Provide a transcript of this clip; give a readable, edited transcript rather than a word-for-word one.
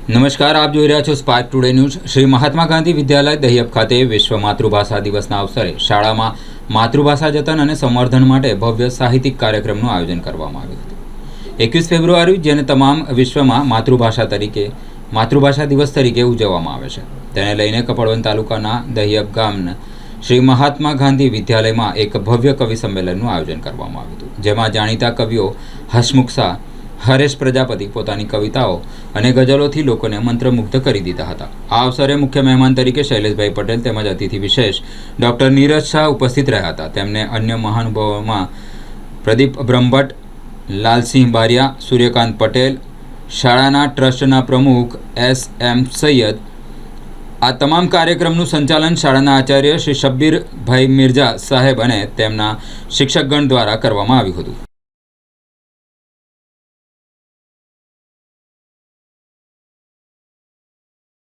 નમસ્કાર, આપ જોઈ રહ્યા છો spark today news. Shri Mahatma Gandhi વિદ્યાલય દહિયબ ખાતે વિશ્વ માતૃભાષા દિવસના અવસરે શાળામાં માતૃભાષા જતન અને સંવર્ધન માટે ભવ્ય સાહિત્યિક કાર્યક્રમનું આયોજન કરવામાં આવ્યું હતું। 21 ફેબ્રુઆરી, જેને તમામ વિશ્વમાં માતૃભાષા દિવસ તરીકે ઉજવવામાં આવે છે, તેને લઈને કપડવંજ તાલુકાના દહિયબ ગામના શ્રી મહાત્મા ગાંધી વિદ્યાલયમાં એક ભવ્ય કવિ સંમેલનનું આયોજન કરવામાં આવ્યું હતું, જેમાં જાણીતા કવિઓ હસમુખ શાહ, હરેશ પ્રજાપતિ પોતાની કવિતાઓ અને ગઝલોથી લોકોને મંત્રમુગ્ધ કરી દીધા હતા। આ અવસરે મુખ્ય મહેમાન તરીકે શૈલેષભાઈ પટેલ તેમજ અતિથિ વિશેષ ડૉક્ટર નીરજ શાહ ઉપસ્થિત રહ્યા હતા। તેમને અન્ય મહાનુભાવોમાં પ્રદીપ બ્રહ્મભટ્ટ, લાલસિંહ બારિયા, સૂર્યકાંત પટેલ, શાળાના ટ્રસ્ટના પ્રમુખ S.M. સૈયદ। આ તમામ કાર્યક્રમનું સંચાલન શાળાના આચાર્ય શ્રી શબ્બીરભાઈ મિર્ઝા સાહેબ અને તેમના શિક્ષકગણ દ્વારા કરવામાં આવ્યું હતું।